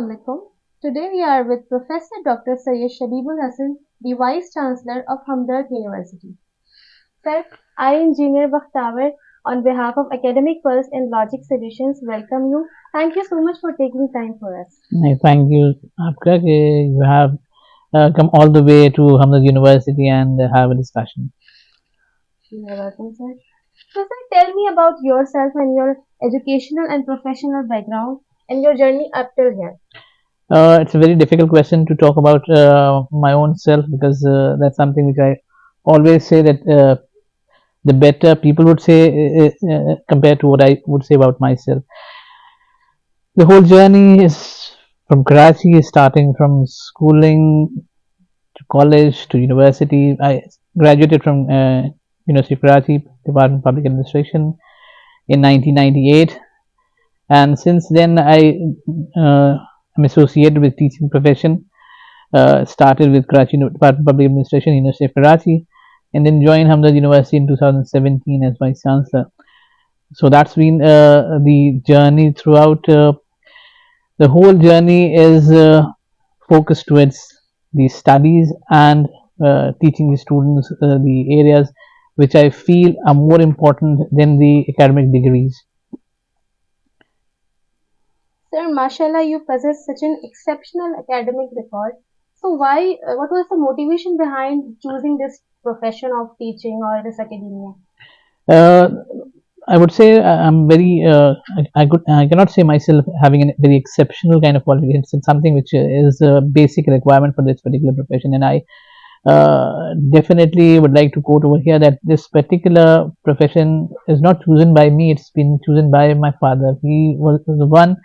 Assalamualaikum. Today we are with Professor Dr. Syed Shabibul Hassan, the Vice Chancellor of Hamdard University. Sir, I, Engineer Bakhtawer, on behalf of Academic Pulse and Logic Solutions, welcome you. Thank you so much for taking time for us. Thank you, आपका कि you have come all the way to Hamdard University and have a discussion. You're welcome, sir. So, sir, tell me about yourself and your educational and professional background and your journey up till here. It's a very difficult question to talk about my own self because that's something which I always say that the better people would say compared to what I would say about myself. The whole journey is from Karachi, starting from schooling to college to university. I graduated from University of Karachi, Department of Public Administration in 1998, and since then I'm associated with teaching profession. Started with Karachi Department of Public Administration, University of Karachi, and then joined Hamdard University in 2017 as Vice Chancellor. So that's been the journey throughout. The whole journey is focused towards the studies and teaching the students the areas which I feel are more important than the academic degrees. Sir, mashallah, you possess such an exceptional academic record. So why, what was the motivation behind choosing this profession of teaching or this academia? Uh, I would say I'm very. I cannot say myself having a very exceptional kind of qualifications. It's something which is a basic requirement for this particular profession, and I definitely would like to quote over here that this particular profession is not chosen by me. It's been chosen by my father. He was the one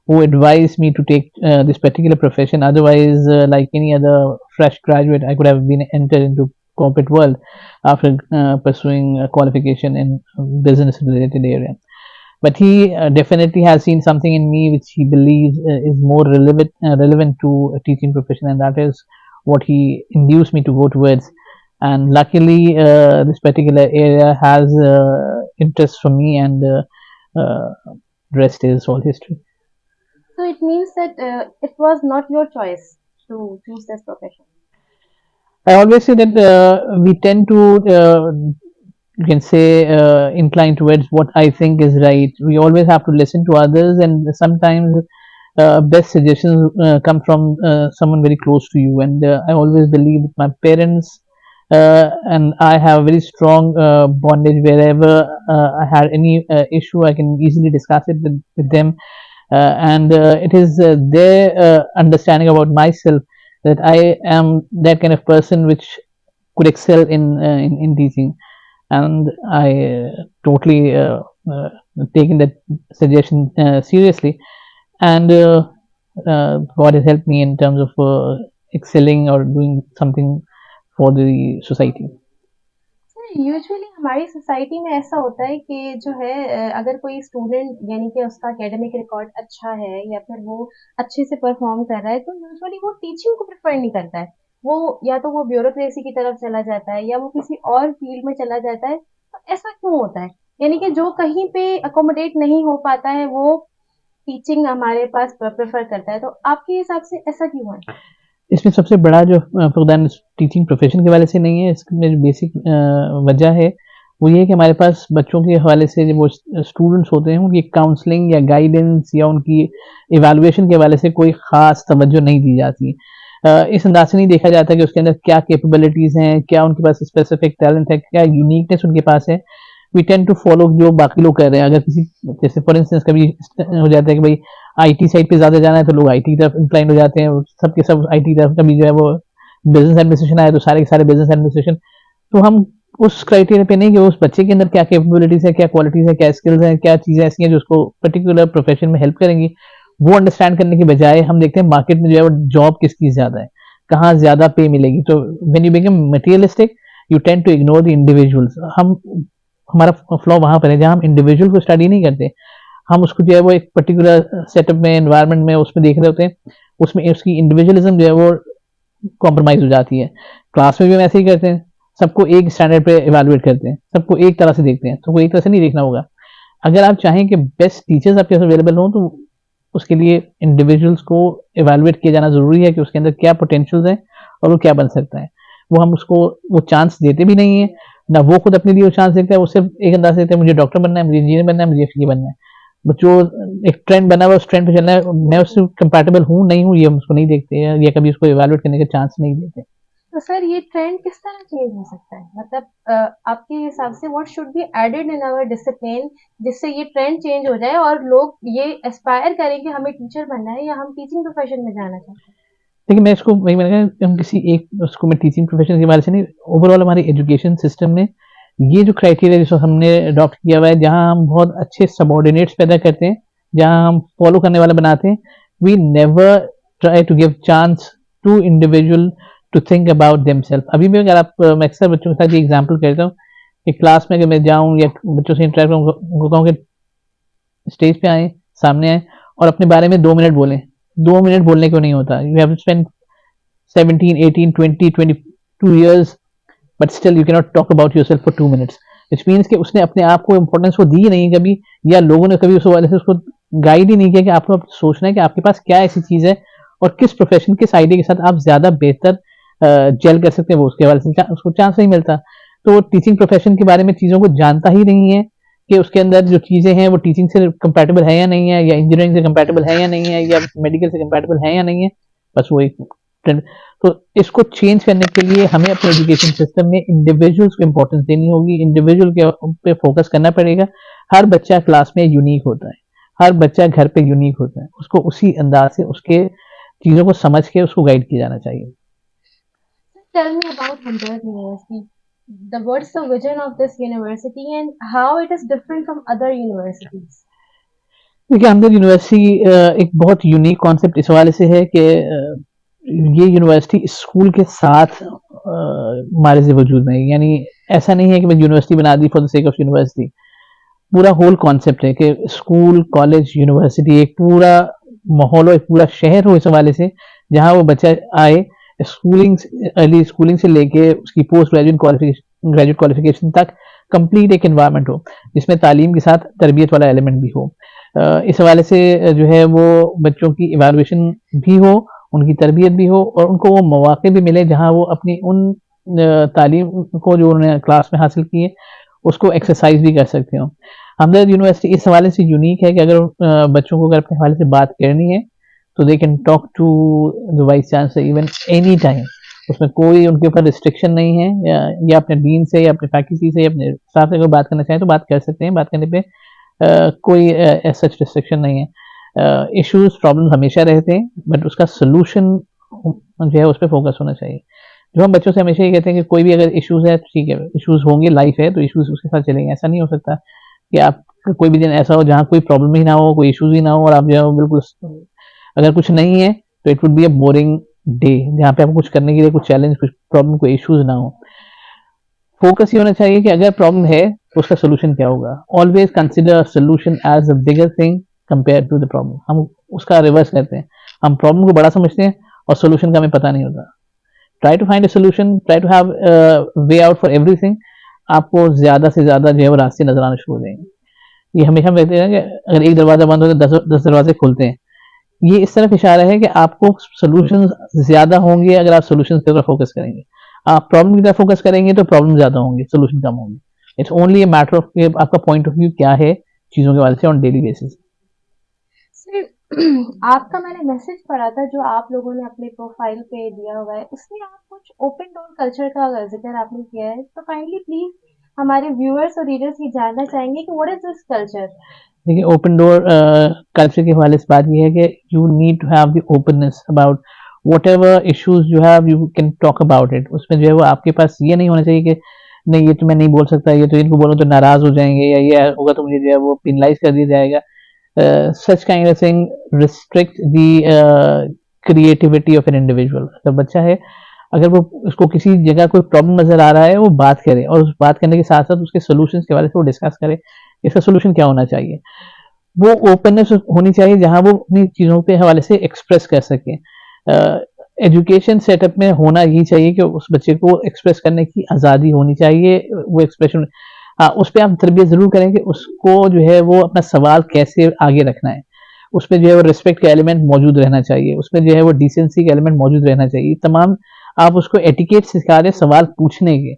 who advised me to take this particular profession. Otherwise, like any other fresh graduate, I could have been entered into corporate world after pursuing a qualification in business related area. But he definitely has seen something in me which he believes is more relevant to a teaching profession, and that is what he induced me to go towards. And luckily, this particular area has interest for me, and rest is all history. So it means that it was not your choice to choose this profession. I always say that we tend to, you can say, incline towards what I think is right. We always have to listen to others, and sometimes best suggestions come from someone very close to you. And I always believe that my parents and I have a very strong bondage. Wherever I had any issue, I can easily discuss it with them, and it is their understanding about myself that I am that kind of person which could excel in teaching, and I totally taken that suggestion seriously, and God has helped me in terms of excelling or doing something for the society. Usually हमारी society में ऐसा होता है कि जो है अगर कोई स्टूडेंट यानी कि उसका एकेडमिक रिकॉर्ड अच्छा है या फिर वो अच्छे से परफॉर्म कर रहा है तो यूजुअली वो टीचिंग को प्रेफर नहीं करता है। वो या तो वो ब्यूरोक्रेसी की तरफ चला जाता है या वो किसी और फील्ड में चला जाता है। तो ऐसा क्यों होता है? यानी कि जो कहीं पे अकोमोडेट नहीं हो पाता है वो टीचिंग हमारे पास प्रेफर करता है। तो आपके हिसाब से ऐसा क्यों है? इसमें सबसे बड़ा जो फुकदान टीचिंग प्रोफेशन के वाले से नहीं है, इसमें जो बेसिक वजह है वो ये है कि हमारे पास बच्चों के हवाले से जो वो स्टूडेंट्स होते हैं उनकी काउंसलिंग या गाइडेंस या उनकी इवैल्यूएशन के हवाले से कोई ख़ास तवज्जो नहीं दी जाती। इस अंदाज से नहीं देखा जाता कि उसके अंदर क्या कैपेबिलिटीज़ हैं, क्या उनके पास स्पेसिफिक टैलेंट है, क्या यूनिकनेस उनके पास है। वी टेंड टू फॉलो जो बाकी लोग कर रहे हैं। अगर किसी जैसे फॉर इंस्टेंस कभी हो जाता है कि भाई आईटी साइड पे ज़्यादा जाना है तो लोग आईटी की तरफ इंक्लाइन हो जाते हैं, सबके सब आईटी की तरफ। कभी जो है वो बिजनेस एडमिनिस्ट्रेशन आया तो सारे के सारे बिजनेस एडमिनिस्ट्रेशन। तो हम उस क्राइटेरिया पे नहीं कि उस बच्चे के अंदर क्या कैपेबिलिटीज़ है, क्या क्वालिटीज़ है, क्या स्किल्स हैं, क्या चीज़ें ऐसी हैं जो उसको पर्टिकुलर प्रोफेशन में हेल्प करेंगी, वो अंडरस्टैंड करने के बजाय हम देखते हैं मार्केट में जो है वो जॉब किसकी ज़्यादा है, कहाँ ज़्यादा पे मिलेगी। तो when you become materialistic you tend to ignore the individuals. हमारा फ्लॉ वहाँ पर है जहाँ हम इंडिविजुअल को स्टडी नहीं करते, हम उसको जो है वो एक पर्टिकुलर सेटअप में, एनवायरनमेंट में उसमें देख रहे होते हैं, उसमें उसकी इंडिविजुअलिज्म जो है वो कॉम्प्रोमाइज़ हो जाती है। क्लास में भी हम ऐसे ही करते हैं, सबको एक स्टैंडर्ड पे इवैल्यूएट करते हैं, सबको एक तरह से देखते हैं, सबको एक तरह से नहीं देखना होगा। अगर आप चाहें कि बेस्ट टीचर्स आपके पास अवेलेबल हों तो उसके लिए इंडिविजुअल्स को इवेलुएट किया जाना ज़रूरी है कि उसके अंदर क्या पोटेंशियल्स हैं और वो क्या बन सकता है। वो हम उसको वो चांस देते भी नहीं है, ना वो खुद अपने लिए वो चांस देता है। वो सिर्फ एक अंदाज देता है मुझे डॉक्टर बनना है, मुझे इंजीनियर बनना है, मुझे ये बनना है। जो एक ट्रेंड बना हुआ है उस ट्रेंड पे चलना है, मैं उससे कंपैटिबल हूँ नहीं हूँ ये हम उसको नहीं देखते हैं या कभी उसको इवेलुएट करने का चांस नहीं देते। तो सर ये ट्रेंड किस तरह चेंज हो सकता है? मतलब आपके हिसाब से what should be added in our discipline जिससे ये ट्रेंड चेंज हो जाए और लोग ये एस्पायर करें कि हमें टीचर बनना है या हम टीचिंग प्रोफेशन में जाना चाहते हैं? देखिए मैं इसको वही मैंने कहा हम किसी एक उसको मैं टीचिंग प्रोफेशन के बारे से नहीं, ओवरऑल हमारी एजुकेशन सिस्टम में ये जो क्राइटेरिया जिसको हमने अडॉप्ट किया हुआ है, जहाँ हम बहुत अच्छे सबॉर्डिनेट्स पैदा करते हैं, जहाँ हम फॉलो करने वाला बनाते हैं, we never try to give chance to individual to think about themselves. अभी भी अगर आप मैं अक्सर बच्चों के साथ ये एग्जाम्पल करता हूँ कि क्लास में अगर मैं जाऊँ या बच्चों से इंटरेक्ट उनको कहूँ कि स्टेज पे आए, सामने आए और अपने बारे में 2 मिनट बोलें। 2 मिनट बोलने को नहीं होता, you have to spend 17, 18, 20, 22 years, but still you cannot talk about yourself for 2 minutes. Which means कि उसने अपने आप को इम्पोर्टेंस को दी नहीं कभी, या लोगों ने कभी उस वाले से उसको गाइड ही नहीं किया कि आपको सोचना है कि आपके पास क्या ऐसी चीज़ है और किस प्रोफेशन किस आइडिया के साथ आप ज़्यादा बेहतर जेल कर सकते हैं, वो उसके हवाले से उसको चांस नहीं मिलता। तो टीचिंग प्रोफेशन के बारे में चीज़ों को जानता ही नहीं है कि उसके अंदर जो चीज़ें हैं वो टीचिंग से कंपैटिबल है या नहीं है, या इंजीनियरिंग से कंपैटिबल है या नहीं है, या मेडिकल से कंपैटिबल है या नहीं है। बस वो एक ट्रेंड। तो इसको चेंज करने के लिए हमें अपने एजुकेशन सिस्टम में इंडिविजुअल्स को इंपॉर्टेंस देनी होगी, इंडिविजुअल के पे फोकस करना पड़ेगा। हर बच्चा क्लास में यूनिक होता है, हर बच्चा घर पे यूनिक होता है, उसको उसी अंदाज से उसके चीज़ों को समझ के उसको गाइड किया जाना चाहिए। Tell me about Hamdard University. What's the vision of this university and how it is different from other universities? देखिए हमदर्द यूनिवर्सिटी एक बहुत यूनिक कॉन्सेप्ट इस हवाले से है कि ये यूनिवर्सिटी स्कूल के साथ हमारे से वजूद में है। यानी ऐसा नहीं है कि मैं यूनिवर्सिटी बना दी for the sake of university. पूरा होल कॉन्सेप्ट है कि स्कूल कॉलेज यूनिवर्सिटी एक पूरा माहौल हो, एक पूरा शहर हो इस हवाले से, जहाँ वो बच्चा आए स्कूलिंग अर्ली स्कूलिंग से लेके उसकी पोस्ट ग्रेजुएट क्वालिफिकेशन तक कंप्लीट एक एनवायरनमेंट हो जिसमें तालीम के साथ तरबियत वाला एलिमेंट भी हो। इस हवाले से जो है वो बच्चों की इवैल्यूएशन भी हो, उनकी तरबियत भी हो और उनको वो मौके भी मिले जहाँ वो अपनी उन तालीम को जो उन्होंने क्लास में हासिल की है उसको एक्सरसाइज भी कर सकते हो। हमदर्द यूनिवर्सिटी इस हवाले से यूनिक है कि अगर बच्चों को अगर अपने हवाले से बात करनी है तो they can talk to the vice chancellor even any time. उसमें कोई उनके ऊपर रिस्ट्रिक्शन नहीं है, या अपने डीन से या अपने फैकल्टी से या अपने स्टाफ से अगर बात करना चाहें तो बात कर सकते हैं। बात करने पे कोई सच रिस्ट्रिक्शन नहीं है। इश्यूज प्रॉब्लम हमेशा रहते हैं बट उसका सोल्यूशन जो है उस पर फोकस होना चाहिए। जो हम बच्चों से हमेशा ये कहते हैं कि कोई भी अगर इश्यूज है तो ठीक है, इश्यूज होंगे, लाइफ है तो इश्यूज उसके साथ चलेंगे। ऐसा नहीं हो सकता कि आप कोई भी दिन ऐसा हो जहाँ कोई प्रॉब्लम ही ना हो, कोई इश्यूज ही ना हो और आप जो है बिल्कुल अगर कुछ नहीं है तो it would be a boring day जहाँ पे आपको कुछ करने के लिए कुछ चैलेंज, कुछ प्रॉब्लम, कोई इश्यूज ना हो। फोकस ये होना चाहिए कि अगर प्रॉब्लम है तो उसका सोल्यूशन क्या होगा। Always consider solution as a bigger thing compare to the problem. हम उसका रिवर्स करते हैं, हम प्रॉब्लम को बड़ा समझते हैं और सोल्यूशन का हमें पता नहीं होता। Try to find a solution, try to have way out for everything. आपको ज्यादा से ज्यादा जो है वो रास्ते नजर आने शुरू हो जाएंगे। ये हमेशा कहते हैं कि अगर एक दरवाजा बंद हो तो 10 दरवाजे खुलते हैं। ये इस तरफ इशारा है कि आपको सोल्यूशन ज्यादा होंगे अगर आप सोल्यूशन की तरफ फोकस करेंगे। आप प्रॉब्लम की तरफ फोकस करेंगे तो प्रॉब्लम ज्यादा होंगे, सोल्यूशन कम होंगे। It's only a matter of आपका पॉइंट ऑफ व्यू क्या है चीजों के बारे से ऑन डेली बेसिस। सर आपका मैंने मैसेज पढ़ा था जो आप लोगों ने अपने प्रोफाइल पे दिया हुआ है, उसमें आप कुछ ओपन डोर कल्चर का जिक्र आपने किया है, तो काइंडली प्लीज हमारे व्यूअर्स और रीडर्स ये जानना चाहेंगे कि व्हाट इज दिस कल्चर? देखिए ओपन डोर कल्चर के हवाले से बात यह है कि you need to have the openness about whatever issues you have, you can talk about it. उसमें जो है वो आपके पास ये नहीं होना चाहिए कि नहीं ये तो मैं नहीं बोल सकता, ये तो इनको बोलूँ तो नाराज हो जाएंगे, या ये होगा तो मुझे जो है वो पिनलाइज कर दिया जाएगा। Such kind of thing restrict the creativity of an individual. अगर बच्चा है, अगर वो उसको किसी जगह कोई प्रॉब्लम नजर आ रहा है वो बात करे और उस बात करने के साथ साथ उसके सोल्यूशन के बारे में वो डिस्कस करे, इसका सोल्यूशन क्या होना चाहिए। वो ओपननेस होनी चाहिए जहां वो अपनी चीजों के हवाले से एक्सप्रेस कर सके। एजुकेशन सेटअप में होना ही चाहिए कि उस बच्चे को एक्सप्रेस करने की आज़ादी होनी चाहिए। वो एक्सप्रेशन उस पर आप तरबियत जरूर करें कि उसको जो है वो अपना सवाल कैसे आगे रखना है। उसमें जो है वो रिस्पेक्ट का एलिमेंट मौजूद रहना चाहिए, उसमें जो है वो डिसेंसी का एलिमेंट मौजूद रहना चाहिए। तमाम आप उसको एटिकेट सिखा रहे सवाल पूछने के,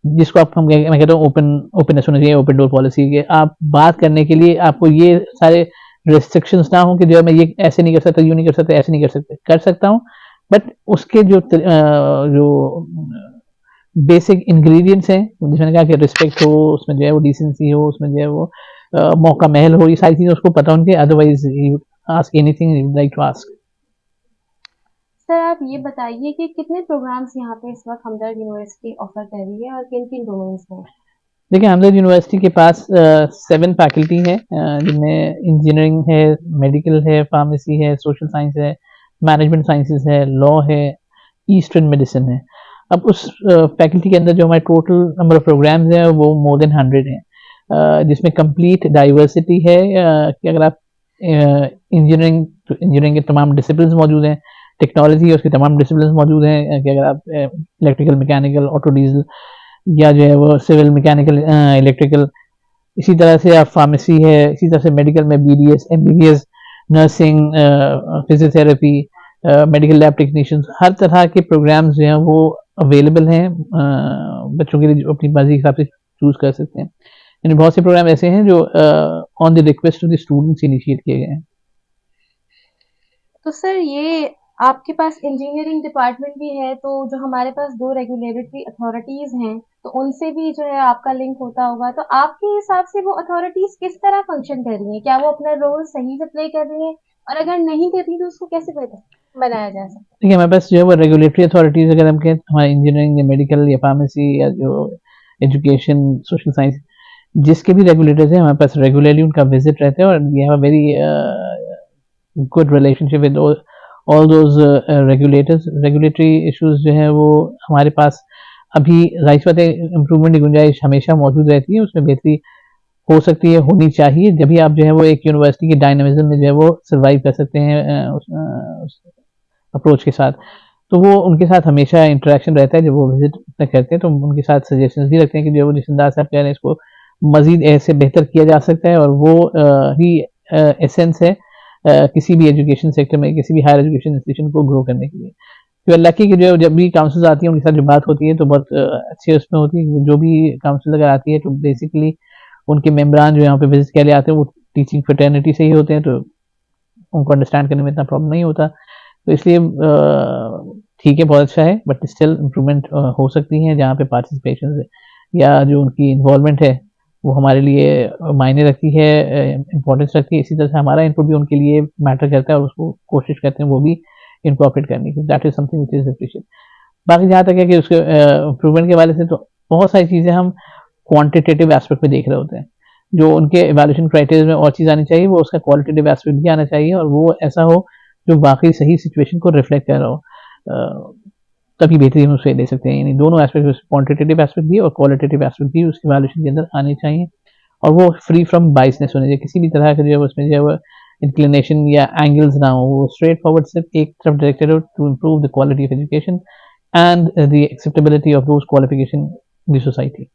जिसको आप मैं कहता हूँ ओपननेस होना चाहिए, ओपन डोर पॉलिसी के। आप बात करने के लिए आपको ये सारे रेस्ट्रिक्शंस ना हो कि जो है मैं ये ऐसे नहीं कर सकता, यूँ नहीं कर सकता, ऐसे नहीं कर सकते, कर सकता हूँ, बट उसके जो बेसिक इंग्रेडिएंट्स हैं, जिसमें कहा कि रिस्पेक्ट हो, उसमें जो है वो डिसेंसी हो, उसमें जो है वो मौका महल हो, ये सारी चीजें उसको पता होनी चाहिए। Otherwise you ask anything you like to ask. Sir आप ये बताइए कि कितने प्रोग्राम्स यहाँ पे इस वक्त हमदर्द यूनिवर्सिटी ऑफर कर रही है और किन किन डोमेन्स में? देखिए, हमदर्द यूनिवर्सिटी के पास 7 फैकल्टी है, जिनमें इंजीनियरिंग है, मेडिकल है, फार्मेसी है, सोशल साइंस है, मैनेजमेंट साइंसेज है, लॉ है, ईस्टर्न मेडिसिन है। अब उस फैकल्टी के अंदर जो हमारे टोटल नंबर ऑफ प्रोग्राम्स हैं वो मोर देन 100 हैं, जिसमें कंप्लीट डाइवर्सिटी है, कि अगर आप इंजीनियरिंग के तमाम डिसिप्लिन मौजूद हैं, टेक्नोलॉजी है उसके तमाम डिसिप्लिन मौजूद हैं, कि अगर आप इलेक्ट्रिकल, मैकेनिकल, ऑटो डीजल, या जो है वो सिविल, मैकेनिकल, इलेक्ट्रिकल, इसी तरह से आप फार्मेसी है, इसी तरह से मेडिकल में BDS, MBBS, nursing, physiotherapy, medical lab technicians, हर तरह के प्रोग्राम्स जो हैं वो अवेलेबल हैं, बच्चों के लिए जो अपनी मर्जी के हिसाब से चूज कर सकते हैं। यानी बहुत से प्रोग्राम ऐसे हैं जो on the request of the students initiate किए गए हैं। तो सर ये आपके पास इंजीनियरिंग डिपार्टमेंट भी है, तो जो हमारे पास दो रेगुलेटरी अथॉरिटीज हैं तो उनसे भी जो है आपका लिंक होता होगा, तो आपके हिसाब से वो अथॉरिटीज किस तरह फंक्शन कर रही हैं? क्या वो अपना रोल सही से प्ले कर रही हैं, और अगर नहीं कर रही तो उसको कैसे बेहतर बनाया जा सकता है? देखिए, हमारे पास जो है वो रेगुलेटरी अथॉरिटीज, अगर हम कहें हमारे इंजीनियरिंग या मेडिकल या फार्मेसी या जो एजुकेशन, सोशल साइंस, जिसके भी रेगुलेटर्स हैं हमारे पास रेगुलरली उनका विजिट रहता है, और we have a very good relationship with all those regulators. Regulatory issues जो है वो हमारे पास अभी जाहिर बात है इम्प्रूवमेंट की गुंजाइश हमेशा मौजूद रहती है, उसमें बेहतरी हो सकती है, होनी चाहिए, जब भी आप जो है वो एक यूनिवर्सिटी के डायनामिज्म में जो है वो सर्वाइव कर सकते हैं उस अप्रोच के साथ। तो वो उनके साथ हमेशा इंटरेक्शन रहता है, जब वो विजिट करते हैं तो उनके साथ सजेशंस भी रखते हैं कि जो वो जिस अंदाज से आप कह रहे हैं इसको मजीद ऐसे बेहतर किया जा सकता है, और वो ही एसेंस है किसी भी एजुकेशन सेक्टर में, किसी भी हायर एजुकेशन इंस्टीट्यूशन को ग्रो करने के लिए। तो लकी कि जो जब भी काउंसिल्स आती है उनके साथ जो बात होती है तो बहुत अच्छी उसमें होती है। जो भी काउंसिल अगर आती है तो बेसिकली उनके मेम्बरान जो यहाँ पे विजिट के लिए आते हैं वो टीचिंग फ्रेटर्निटी से ही होते हैं, तो उनको अंडरस्टैंड करने में इतना प्रॉब्लम नहीं होता। तो इसलिए ठीक है, बहुत अच्छा है, बट स्टिल इम्प्रूवमेंट हो सकती है, जहाँ पे पार्टिसिपेशन या जो उनकी इन्वॉल्वमेंट है वो हमारे लिए मायने रखती है, इम्पोर्टेंस रखती है। इसी तरह से हमारा इनपुट भी उनके लिए मैटर करता है, और उसको कोशिश करते हैं वो भी इनकॉर्पोरेट करने की। That is something which is appreciate. बाकी जहाँ तक है कि उसके इम्प्रूवमेंट के वाले से तो बहुत सारी चीज़ें हम क्वांटिटेटिव एस्पेक्ट में देख रहे होते हैं। जो उनके इवैल्यूएशन क्राइटेरिया में और चीज़ आनी चाहिए, वो उसका क्वालिटेटिव एस्पेक्ट भी आना चाहिए, और वो ऐसा हो जो वाकई सही सिचुएशन को रिफ्लेक्ट कर रहा हो, तभी बेहतरी हम उसे दे सकते हैं। यानी दोनों एस्पेक्ट, क्वांटिटेटिव एस्पेक्ट भी और क्वालिटेटिव एस्पेक्ट भी उसके इवैल्यूएशन के अंदर आने चाहिए, और वो फ्री फ्रॉम बाइसनेस होने चाहिए। किसी भी तरह का जो है उसमें जो है वो इंक्लिनेशन या एंगल्स ना हो, वो स्ट्रेट फॉरवर्ड सिर्फ एक तरफ डायरेक्टेड हो, to improve the quality of education and the acceptability of those qualification in the society.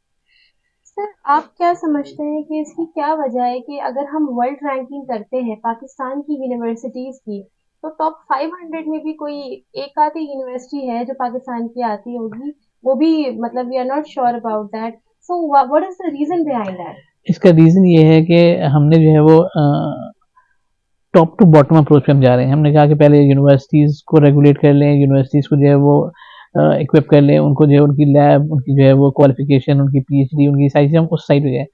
Sir आप क्या समझते हैं कि इसकी क्या वजह है कि अगर हम वर्ल्ड रैंकिंग करते हैं पाकिस्तान की यूनिवर्सिटीज की, तो टॉप 500 में भी कोई एक आधी यूनिवर्सिटी है जो पाकिस्तान की आती होगी, वो भी मतलब we are not sure about that, so what is the reason behind that? इसका रीज़न ये है कि हमने जो है वो टॉप टू बॉटम अप्रोच पे हम जा रहे हैं। हमने कहा कि पहले यूनिवर्सिटीज़ को रेगुलेट कर लें, यूनिवर्सिटीज़ को जो है वो इक्विप कर लें, उनको जो है उनकी लैब, उनकी जो है वो क्वालिफिकेशन, उनकी PhD, उनकी सारी चीज़ें हम उस साइड पे गए।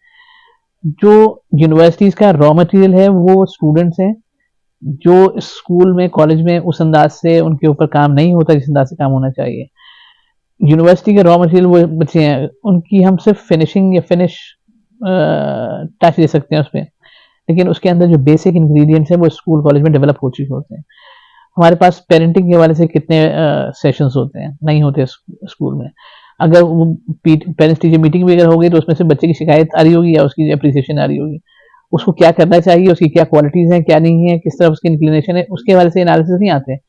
जो यूनिवर्सिटीज़ का रॉ मटेरियल है वो स्टूडेंट्स हैं, जो स्कूल में, कॉलेज में उस अंदाज से उनके ऊपर काम नहीं होता जिस अंदाज से काम होना चाहिए। यूनिवर्सिटी के रॉ मटेरियल वो बच्चे हैं, उनकी हम सिर्फ फिनिशिंग या फिनिश टच दे सकते हैं उसमें, लेकिन उसके अंदर जो बेसिक इंग्रेडिएंट्स हैं वो स्कूल कॉलेज में डेवलप हो चुके होते हैं। हमारे पास पेरेंटिंग के हवाले से कितने सेशंस होते हैं, नहीं होते स्कूल में। अगर वो पेरेंट्स टीचर मीटिंग भी अगर हो गई तो उसमें से बच्चे की शिकायत आ रही होगी या उसकी अप्रिसिएशन आ रही होगी, उसको क्या करना चाहिए, उसकी क्या क्वालिटीज़ हैं, क्या नहीं है, किस तरह उसकी इंक्लिनेशन है, उसके हवाले से एनालिसिस नहीं आते हैं।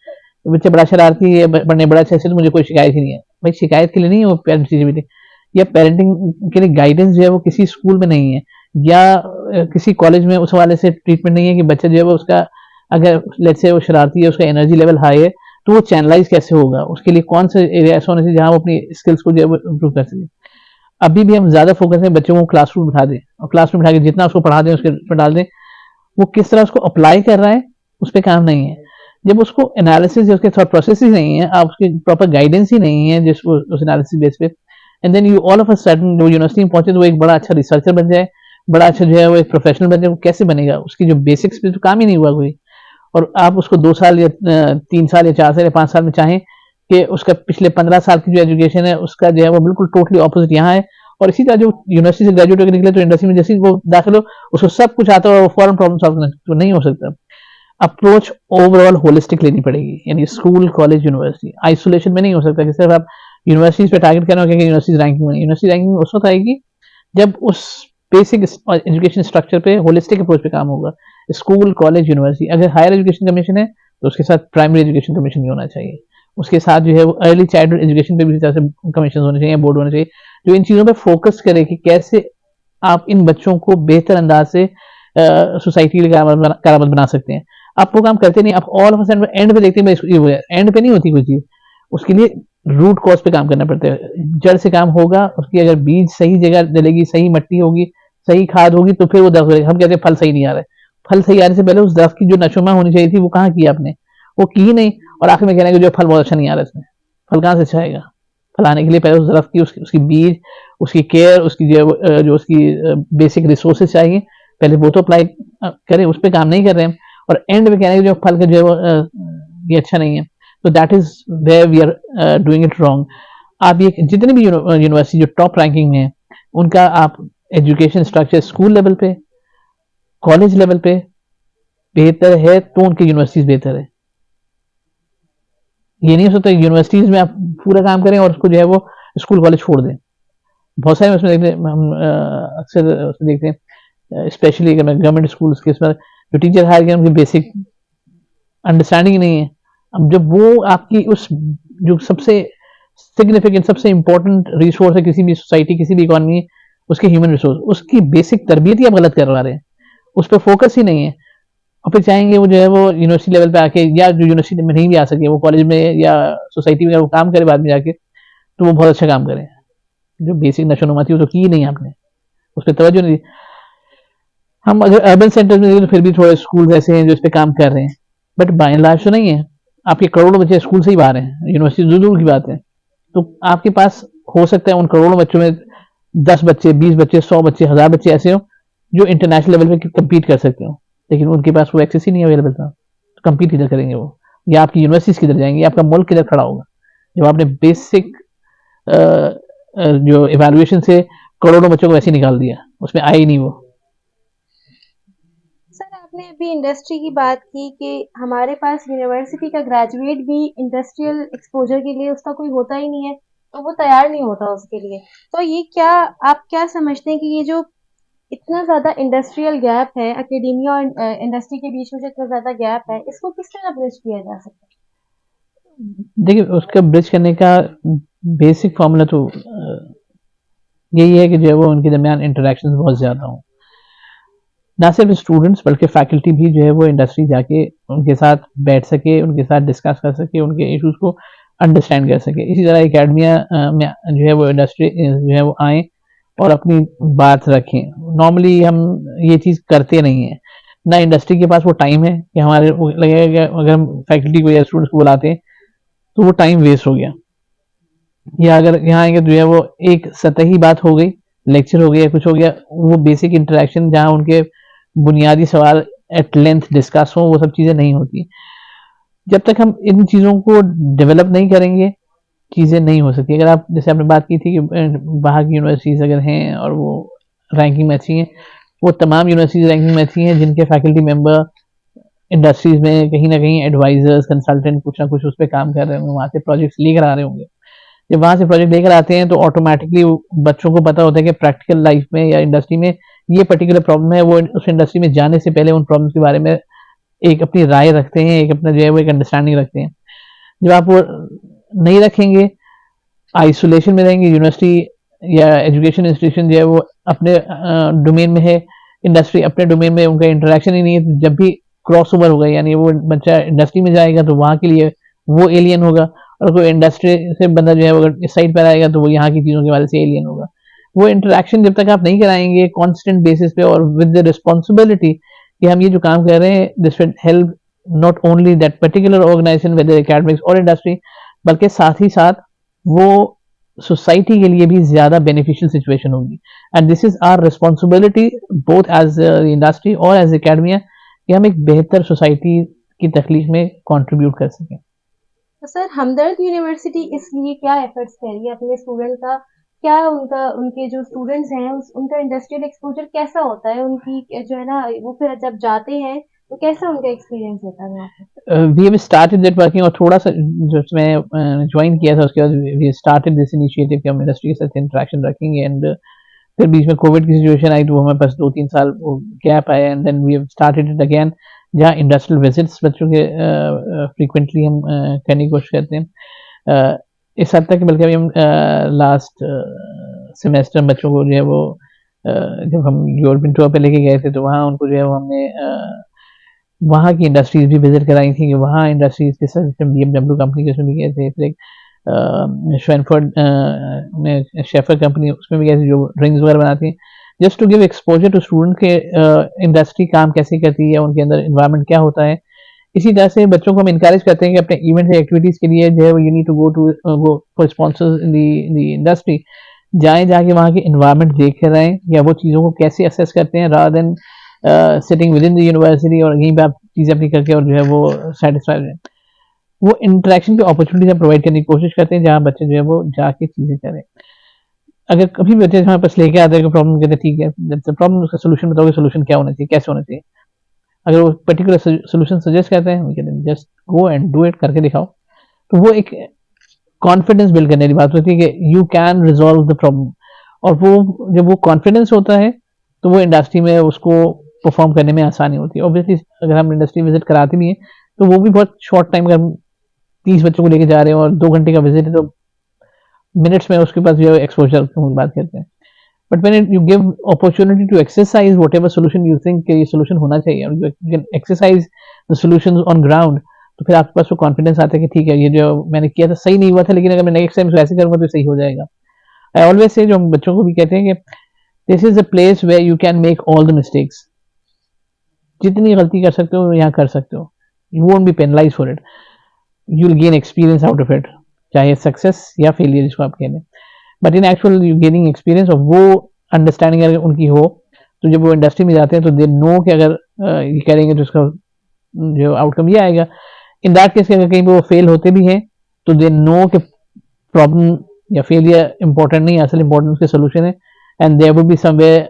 बच्चा बड़ा शरारती है, पढ़ने बड़ा अच्छा है, तो मुझे कोई शिकायत ही नहीं है। भाई शिकायत के लिए नहीं है वो पेरेंट्स टीचर मीटिंग, या पेरेंटिंग के लिए गाइडेंस जो है वो किसी स्कूल में नहीं है, या किसी कॉलेज में उस हवाले से ट्रीटमेंट नहीं है कि बच्चा जो है वो उसका अगर लेट्स से वो शरारती है, उसका एनर्जी लेवल हाई है, तो वो चैनलाइज कैसे होगा, उसके लिए कौन सा एरिया ऐसा होना चाहिए जहाँ वो अपनी स्किल्स को जो है वो इम्प्रूव कर सके। अभी भी हम ज्यादा फोकस है बच्चों को क्लासरूम बिठा दें, और क्लासरूम बिठा के जितना उसको पढ़ा दें उसके उसमें डाल दें, वो किस तरह उसको अप्लाई कर रहा है उस पर काम नहीं है। जब उसको एनालिसिस या उसके थॉट प्रोसेस ही नहीं है, आप उसकी प्रॉपर गाइडेंस ही नहीं है जिस उस एनालिसिस बेस पे, and then you all of a sudden जो यूनिवर्सिटी में पहुंचे तो वो एक बड़ा अच्छा रिसर्चर बन जाए, बड़ा अच्छा जो है वो एक प्रोफेशनल बन जाए, वो कैसे बनेगा, उसकी जो बेसिक्स पे तो काम ही नहीं हुआ कोई। और आप उसको 2 साल या 3 साल या 4 साल या 5 साल में चाहें कि उसका पिछले 15 साल की जो एजुकेशन है उसका जो है वो बिल्कुल टोटली ऑपोजिट यहाँ है, और इसी तरह जो यूनिवर्सिटी से ग्रेजुएट होकर निकले तो इंडस्ट्री में जैसे ही वो दाखिल हो उसको सब कुछ आता है और फॉरन प्रॉब्लम सॉल्व करना, तो नहीं हो सकता। अप्रोच ओवरऑल होलिस्टिक लेनी पड़ेगी, यानी स्कूल कॉलेज यूनिवर्सिटी आइसोलेशन में नहीं हो सकता कि सिर्फ आप यूनिवर्सिटीज पे टारगेट करना कि यूनिवर्सिटीज रैंकिंग में। यूनिवर्सिटी रैंकिंग उस वक्त आएगी जब उस बेसिक एजुकेशन स्ट्रक्चर पे होलिस्टिक अप्रोच पे काम होगा। स्कूल कॉलेज यूनिवर्सिटी, अगर हायर एजुकेशन कमीशन है तो उसके साथ प्राइमरी एजुकेशन कमीशन भी होना चाहिए, उसके साथ जो है वो अर्ली चाइल्डहुड एजुकेशन पे भी इसी तरह से कमीशन होने चाहिए, बोर्ड होने चाहिए जो इन चीज़ों पे फोकस करे कि कैसे आप इन बच्चों को बेहतर अंदाज से सोसाइटी के लिए कारामद बना सकते हैं। आप वो काम करते नहीं, आप ऑल ऑफ अ एंड पे देखते हैं, एंड पे नहीं होती कोई चीज़, उसके लिए रूट कॉज पे काम करना पड़ता है, जड़ से काम होगा। उसकी अगर बीज सही जगह डलेगी, सही मट्टी होगी, सही खाद होगी तो फिर वो दरख्त बनेगा। हम कहते हैं फल सही नहीं आ रहा है, फल सही आने से पहले उस दरख्त की जो नशोमा होनी चाहिए थी वो कहाँ की आपने, वो की ही नहीं, और आखिर में कहना है कि जो फल बहुत अच्छा नहीं आ रहा इसमें, फल कहाँ से अच्छा आएगा। फल आने के लिए पहले उस दरख्त की उसकी बीज, उसकी केयर, उसकी जो उसकी बेसिक रिसोर्सेज चाहिए, पहले वो तो अप्लाई करें, उस पर काम नहीं कर रहे हैं, और एंड में कहना है कि जो फल का जो है वो ये अच्छा नहीं है, तो that is where we are doing it wrong. आप ये जितने भी यूनिवर्सिटी जो टॉप रैंकिंग में है उनका आप एजुकेशन स्ट्रक्चर स्कूल लेवल पे, कॉलेज लेवल पे बेहतर है तो उनकी यूनिवर्सिटीज बेहतर है। ये नहीं हो सकता यूनिवर्सिटीज में आप पूरा काम करें और उसको जो है वो स्कूल कॉलेज छोड़ दें। बहुत सारे उसमें देखते हैं, हम अक्सर उसमें देखते हैं, स्पेशली अगर मैं गवर्नमेंट स्कूल के उसमें जो टीचर हायर किए उनकी बेसिक अंडरस्टैंडिंग नहीं है। अब जब वो आपकी उस जो सबसे सिग्निफिकेंट सबसे इंपॉर्टेंट रिसोर्स है किसी भी सोसाइटी किसी भी इकोनॉमी, उसके ह्यूमन रिसोर्स, उसकी बेसिक तरबियत ही आप गलत करवा रहे हैं, उस पर फोकस ही नहीं है। और फिर चाहेंगे वो जो है वो यूनिवर्सिटी लेवल पे आके, या जो यूनिवर्सिटी में नहीं भी आ सके वो कॉलेज में या सोसाइटी में वो काम करे बाद में जाके, तो वो बहुत अच्छा काम करे। जो बेसिक नशोनुमा थी वो तो की ही नहीं आपने, उस पर तवज्जो नहीं दी। हम अगर अर्बन सेंटर्स में देखें तो फिर भी थोड़े स्कूल ऐसे हैं जो इस पर काम कर रहे हैं, बट बाय एंड लार्ज तो नहीं है। आपके करोड़ों बच्चे स्कूल से ही बाहर हैं, यूनिवर्सिटी दूर दूर की बात है। तो आपके पास हो सकता है उन करोड़ों बच्चों में 10 बच्चे, 20 बच्चे, 100 बच्चे, 1000 बच्चे ऐसे हो जो इंटरनेशनल लेवल पे कम्पीट कर सकते हो, लेकिन उनके पास वो एक्सेस ही नहीं अवेलेबल था, तो कम्पीट किधर करेंगे वो, या आपकी यूनिवर्सिटीज किधर जाएंगी, आपका मुल्क किधर खड़ा होगा जब आपने बेसिक जो इवेल्युएशन से करोड़ों बच्चों को वैसे निकाल दिया, उसमें आए ही नहीं वो। सर आपने अभी इंडस्ट्री की बात की कि हमारे पास यूनिवर्सिटी का ग्रेजुएट भी इंडस्ट्रियल एक्सपोजर के लिए उसका कोई होता ही नहीं है, तो वो तैयार नहीं होता उसके लिए। तो ये क्या, आप क्या समझते हैं कि ये जो इतना ज़्यादा इंडस्ट्रियल गैप है, एकेडेमिया और इंडस्ट्री के बीच में जो इतना ज़्यादा गैप है, इसको किस तरह ब्रिज किया जा सकता है? देखिए उसका ब्रिज करने का बेसिक फॉर्मूला तो यही है कि जो है वो उनके दरमियान इंटरेक्शन बहुत ज़्यादा हों, ना सिर्फ स्टूडेंट्स बल्कि फैकल्टी भी जो है वो इंडस्ट्री जाके उनके साथ बैठ सके, उनके साथ डिस्कस कर सके, उनके इश्यूज को अंडरस्टैंड कर सके। इसी तरह एकेडमिया में जो है वो इंडस्ट्री जो है वो आए और अपनी बात रखें। नॉर्मली हम ये चीज़ करते नहीं हैं, ना इंडस्ट्री के पास वो टाइम है कि हमारे लगेगा कि अगर हम फैकल्टी को या स्टूडेंट्स को बुलाते हैं तो वो टाइम वेस्ट हो गया, या अगर यहाँ आएंगे तो जो है वो एक सतही बात हो गई, लेक्चर हो गया, कुछ हो गया, वो बेसिक इंटरेक्शन जहाँ उनके बुनियादी सवाल एट लेंथ डिस्कस हो वो सब चीज़ें नहीं होती। जब तक हम इन चीज़ों को डेवलप नहीं करेंगे चीज़ें नहीं हो सकती। अगर आप जैसे आपने बात की थी कि बाहर की यूनिवर्सिटीज़ अगर हैं और वो रैंकिंग में अच्छी हैं, वो तमाम यूनिवर्सिटीज़ रैंकिंग में अच्छी हैं जिनके फैकल्टी मेंबर इंडस्ट्रीज में कहीं ना कहीं एडवाइजर्स कंसल्टेंट कुछ ना कुछ उस पर काम कर रहे होंगे, वहाँ से प्रोजेक्ट्स लेकर आ रहे होंगे। जब वहाँ से प्रोजेक्ट लेकर आते हैं तो ऑटोमेटिकली बच्चों को पता होता है कि प्रैक्टिकल लाइफ में या इंडस्ट्री में ये पर्टिकुलर प्रॉब्लम है, वो उस इंडस्ट्री में जाने से पहले उन प्रॉब्लम्स के बारे में एक अपनी राय रखते हैं, एक अपना जो है वो एक अंडरस्टैंडिंग रखते हैं। जब आप वो नहीं रखेंगे, आइसोलेशन में रहेंगे, यूनिवर्सिटी या एजुकेशन इंस्टीट्यूशन जो है वो अपने डोमेन में है, इंडस्ट्री अपने डोमेन में, उनका इंटरेक्शन ही नहीं है, तो जब भी क्रॉस ओवर होगा, यानी वो बच्चा इंडस्ट्री में जाएगा तो वहाँ के लिए वो एलियन होगा, और कोई इंडस्ट्री से बंदा जो है अगर इस साइड पर आएगा तो वो यहाँ की चीज़ों के वाले से एलियन होगा। वो इंटरेक्शन जब तक आप नहीं कराएंगे कॉन्स्टेंट बेसिस पे और विद द रिस्पॉन्सिबिलिटी कि हम ये जो काम कर रहे हैं this will help not only that particular organization whether academics और इंडस्ट्री, बल्कि साथ ही साथ वो सोसाइटी के लिए भी ज्यादा बेनिफिशियल सिचुएशन होगी। And this is our responsibility both as industry और एज एकेडमिया कि हम एक बेहतर सोसाइटी की तख्लीक में कंट्रीब्यूट कर सकें। तो सर हमदर्द यूनिवर्सिटी इसलिए क्या एफर्ट्स कर रही है अपने स्टूडेंट का, क्या उनका उनके जो स्टूडेंट्स हैं उनका इंडस्ट्रियल एक्सपोजर कैसा होता है, उनकी जो है ना वो फिर जब जाते हैं तो कैसा उनका एक्सपीरियंस होता है वहाँ पे? We have started that working, और थोड़ा सा जो मैं ज्वाइन किया था उसके बाद वी स्टार्टेड दिस इनिशिएटिव कि हम इंडस्ट्री के साथ इंटरेक्शन रखेंगे। एंड फिर बीच में कोविड की सिचुएशन आई तो वो हमारे पास 2-3 साल गैप आया, and then we have started it again, जहाँ इंडस्ट्रियल विजिट्स बच्चों के फ्रीक्वेंटली हम करने की कोशिश करते हैं। इस हद तक बल्कि अभी हम लास्ट सेमेस्टर बच्चों को जो है वो जब हम यूरोपियन टूर पे लेके गए थे तो वहाँ उनको जो है वो हमने वहाँ की इंडस्ट्रीज भी विजिट कराई थी कि वहाँ इंडस्ट्रीज के साथ BMW कंपनी के उसमें भी गए थे, फिर एक श्वेनफोर्ड में शेफर कंपनी उसमें भी गए थे जो ड्रिंक्स वगैरह बनाती हैं, just to give exposure to student के इंडस्ट्री काम कैसे करती है, उनके अंदर इन्वायरमेंट क्या होता है। इसी तरह से बच्चों को हम इनकरेज करते हैं कि अपने इवेंट या एक्टिविटीज के लिए जो है you need to go for sponsors in the industry, जाएं जाके वहाँ के इन्वायरमेंट देख कर आए या वो चीज़ों को कैसे असेस करते हैं rather than sitting with in the university और यहीं पे आप चीज़ें अपनी करके और जो है वो सेटिस्फाइड हैं। वो इंटरेक्शन की अपॉर्चुनिटीज हम प्रोवाइड करने की कोशिश करते हैं जहाँ बच्चे जो है वो जाके चीज़ें करें। अगर कभी बच्चे हमारे पास लेके आते हैं प्रॉब्लम, कहते हैं ठीक है प्रॉब्लम उसका सोल्यूशन बताओगे, सोल्यूशन क्या होना चाहिए, कैसे होना चाहिए। अगर वो पर्टिकुलर सोल्यूशन सजेस्ट करते हैं कहते हैं just go and do it, करके दिखाओ, तो वो एक कॉन्फिडेंस बिल्ड करने की बात होती है कि you can resolve the problem. और वो जब वो कॉन्फिडेंस होता है तो वो इंडस्ट्री में उसको परफॉर्म करने में आसानी होती है। ऑब्वियसली अगर हम इंडस्ट्री विजिट कराते भी हैं तो वो भी बहुत शॉर्ट टाइम, अगर 30 बच्चों को लेके जा रहे हैं और 2 घंटे का विजिट है तो मिनट्स में उसके पास जो एक्सपोजर की बात करते हैं। But when you give opportunity to exercise whatever solution you think ये सोल्यूशन होना चाहिए और you can exercise the solutions on ground, तो फिर आपके पास वो कॉन्फिडेंस आता है कि ठीक है ये जो मैंने किया था सही नहीं हुआ था, लेकिन अगर मैं नेक्स्ट टाइम ऐसे करूंगा तो सही हो जाएगा। आई ऑलवेज से जो हम बच्चों को भी कहते हैं कि this is a place where you can make all the mistakes, जितनी गलती कर सकते हो यहाँ कर सकते हो, you won't be penalise for it, you will gain experience out of it, चाहे सक्सेस या फेलियर जिसको आप कह लें। But in actual you gaining experience और वो अंडरस्टैंडिंग अगर उनकी हो तो जब वो इंडस्ट्री में जाते हैं तो दे नो कि अगर ये करेंगे तो उसका जो आउटकम ये आएगा। इन दैट केस अगर कहीं पे वो फेल होते भी हैं तो दे नो कि प्रॉब्लम या फेलियर इंपॉर्टेंट नहीं, असल इंपॉर्टेंट उसके सोल्यूशन है, and there would be somewhere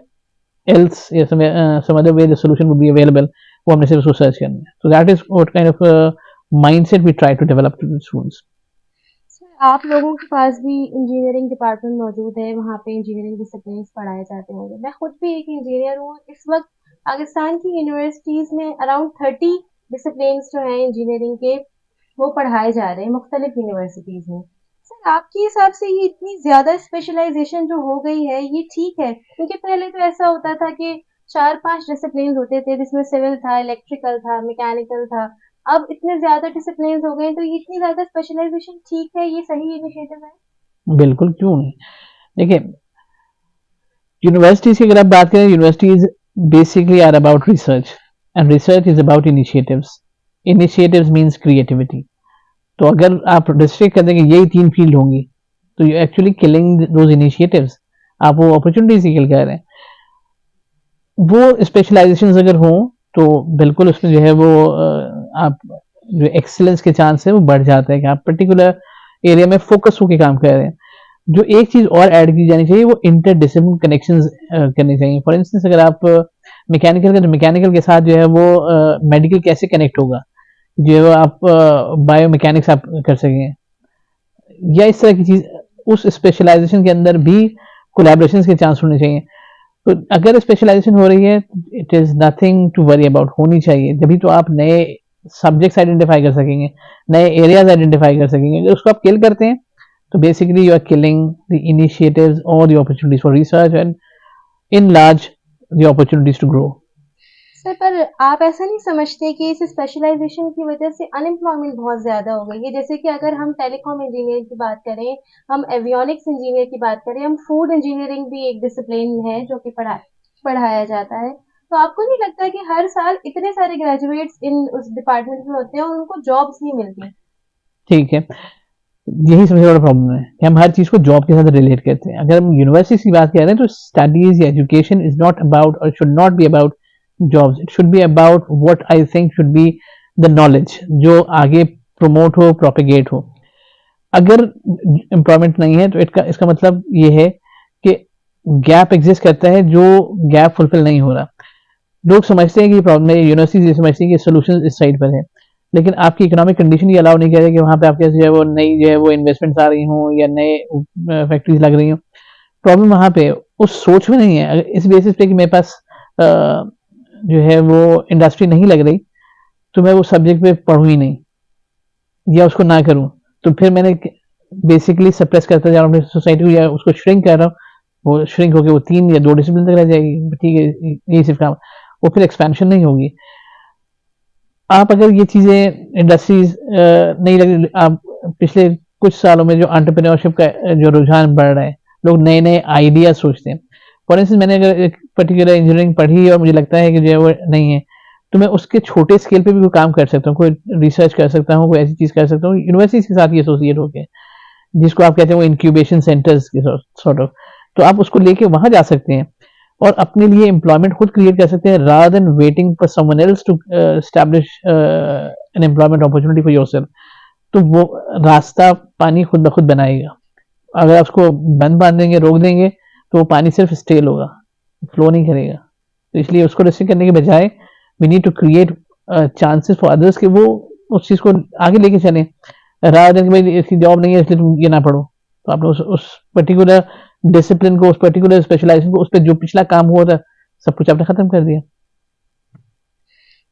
else या some other way the solution would be available, वो हमने सिर्फ उसको सर्च करना है। So that is what kind of mindset we try to develop to the students. आप लोगों के पास भी इंजीनियरिंग डिपार्टमेंट मौजूद है, वहाँ पे इंजीनियरिंग डिसिप्लिन पढ़ाए जाते होंगे। मैं खुद भी एक इंजीनियर हूँ। इस वक्त पाकिस्तान की यूनिवर्सिटीज में अराउंड 30 डिसिप्लिन जो हैं इंजीनियरिंग के वो पढ़ाए जा रहे हैं मुख्तलिफ यूनिवर्सिटीज में। सर आपके हिसाब से ये इतनी ज्यादा स्पेशलाइजेशन जो हो गई है ये ठीक है? क्योंकि पहले तो ऐसा होता था कि 4-5 डिसिप्लिन होते थे जिसमें सिविल था, इलेक्ट्रिकल था, मैकेनिकल था। अब इतने ज्यादा डिसिप्लिन हो गए तो ये इतनी ज्यादा स्पेशलाइजेशन ठीक है, ये सही इनिशिएटिव है? बिल्कुल क्यों नहीं। देखिए यूनिवर्सिटीज की अगर आप बात करें, universities basically are about research and research is about initiatives. Initiatives means creativity. तो अगर आप रिस्ट्रिक्ट कर देंगे यही 3 फील्ड होंगी तो you actually killing those initiatives, आप वो अपॉर्चुनिटीज ही किल कर रहे हैं। वो स्पेशलाइजेशन अगर हो तो बिल्कुल उसमें जो है वो आप जो एक्सीलेंस के चांस है वो बढ़ जाता है कि आप पर्टिकुलर एरिया में फोकस होकर काम कर रहे हैं। जो एक चीज और ऐड की जानी चाहिए वो इंटरडिसिप्लिन कनेक्शंस करने चाहिए। फॉर इंस्टेंस अगर आप मैकेनिकल का, तो मैकेनिकल के साथ जो है वो मेडिकल कैसे कनेक्ट होगा, जो है वो आप बायोमैकेनिक्स आप कर सकें, या इस तरह की चीज उस स्पेशलाइजेशन के अंदर भी कोलैबोरेशन के चांस होने चाहिए। तो अगर स्पेशलाइजेशन हो रही है it is nothing to worry about, होनी चाहिए, जभी तो आप नए सब्जेक्ट्स आइडेंटिफाई कर सकेंगे, नए एरियाज आइडेंटिफाई कर सकेंगे। अगर उसको आप किल करते हैं तो basically you are killing the initiatives और the opportunities for research and in large the opportunities to grow. Sir पर आप ऐसा नहीं समझते कि इस स्पेशलाइजेशन की वजह से अनएम्प्लॉयमेंट बहुत ज़्यादा हो गई है? जैसे कि अगर हम टेलीकॉम इंजीनियर की बात करें, हम एवियोनिक्स इंजीनियर की बात करें, हम फूड इंजीनियरिंग भी एक डिसिप्लिन है जो कि पढ़ाया जाता है। तो आपको नहीं लगता कि हर साल इतने सारे ग्रेजुएट्स इन उस डिपार्टमेंट में होते हैं और उनको जॉब्स नहीं मिलती? ठीक है, यही सबसे बड़ा प्रॉब्लम है कि हम हर चीज को जॉब के साथ रिलेट करते हैं। अगर हम यूनिवर्सिटी की बात कर रहे हैं तो स्टडीज या एजुकेशन इज नॉट अबाउट और should not be about jobs, it should be about what I think should be the knowledge जो आगे प्रमोट हो, प्रोपिगेट हो। अगर एम्प्लॉयमेंट नहीं है तो इसका मतलब ये है कि गैप एग्जिस्ट करता है, जो गैप फुलफिल नहीं हो रहा। लोग समझते हैं कि प्रॉब्लम है, यूनिवर्सिटी समझती है कि सोल्यूशन इस साइड पर है, लेकिन आपकी इकोनॉमिक कंडीशन ये अलाउ नहीं कर रही कि वहाँ पे आपके जो है वो नई जो है वो इन्वेस्टमेंट्स आ रही हों या नए फैक्ट्रीज लग रही हों। प्रॉब्लम वहाँ पे उस सोच में नहीं है। अगर इस बेसिस पे कि मेरे पास जो है वो इंडस्ट्री नहीं लग रही तो मैं वो सब्जेक्ट पे पढ़ूँ ही नहीं या उसको ना करूँ, तो फिर मैंने बेसिकली सप्रेस करता जा रहा हूँ अपनी सोसाइटी को या उसको श्रिंक कर रहा हूँ। वो श्रिंक होकर वो 3 या 2 डिसिप्लिन तक रह जाएगी, ठीक है, यही सिर्फ काम, वो फिर एक्सपेंशन नहीं होगी। आप अगर ये चीज़ें इंडस्ट्रीज नहीं लग, आप पिछले कुछ सालों में जो एंटरप्रेन्योरशिप का जो रुझान बढ़ रहा है, लोग नए नए आइडिया सोचते हैं। फॉर इंस्टेंस मैंने अगर एक पर्टिकुलर इंजीनियरिंग पढ़ी और मुझे लगता है कि जो है वो नहीं है, तो मैं उसके छोटे स्केल पे भी कोई काम कर सकता हूँ, कोई रिसर्च कर सकता हूँ, कोई ऐसी चीज़ कर सकता हूँ यूनिवर्सिटी के साथ ही एसोसिएट होकर, जिसको आप कहते हैं वो इंक्यूबेशन सेंटर्स के सॉर्ट ऑफ। तो आप उसको लेके वहां जा सकते हैं और अपने लिए एम्प्लॉयमेंट खुद क्रिएट कर सकते हैं rather than waiting for someone else to establish an employment opportunity for yourself. तो वो रास्ता पानी खुद ब खुद बनाएगा। अगर आप उसको बंद बांध देंगे, रोक देंगे, तो वो पानी सिर्फ स्टेल होगा, फ्लो नहीं करेगा। तो इसलिए उसको रेस्ट्रिक्ट करने के बजाय we need to create chances for others कि वो उस चीज़ को आगे लेके चलें, रादर देन कि भाई इसकी जॉब नहीं है इसलिए तुम ये ना पढ़ो। तो आपने उस पर्टिकुलर डिसिप्लिन को, उस पर्टिकुलर स्पेशलाइजेशन को, उस पर जो पिछला काम हुआ था, सब कुछ आपने खत्म कर दिया।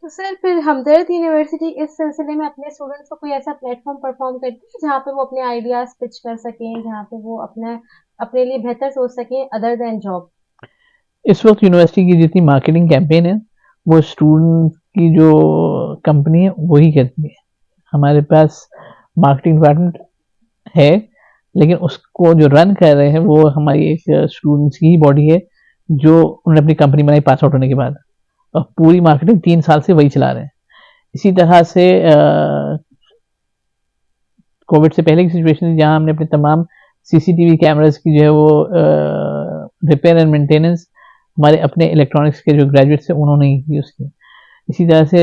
तो सर फिर हमदर्द यूनिवर्सिटी इस सिलसिले में अपने स्टूडेंट्स को कोई ऐसा प्लेटफॉर्म परफॉर्म करती है जहाँ पे वो अपने आइडियाज पिच कर सकें, जहाँ पे वो अपना अपने लिए बेहतर सोच सकें अदर देन जॉब? इस वक्त यूनिवर्सिटी की जितनी मार्केटिंग कैंपेन है वो स्टूडेंट की जो कंपनी है वही करती है। हमारे पास मार्केटिंग डिपार्टमेंट है, लेकिन उसको जो रन कर रहे हैं वो हमारी एक स्टूडेंट्स की ही बॉडी है, जो उन्होंने अपनी कंपनी बनाई पास आउट होने के बाद, और पूरी मार्केटिंग 3 साल से वही चला रहे हैं। इसी तरह से कोविड से पहले की सिचुएशन थी जहां हमने अपने तमाम सीसीटीवी कैमरास की जो है वो रिपेयर एंड मेंटेनेंस हमारे अपने इलेक्ट्रॉनिक्स के जो ग्रेजुएट्स थे उन्होंने ही की उसकी। इसी तरह से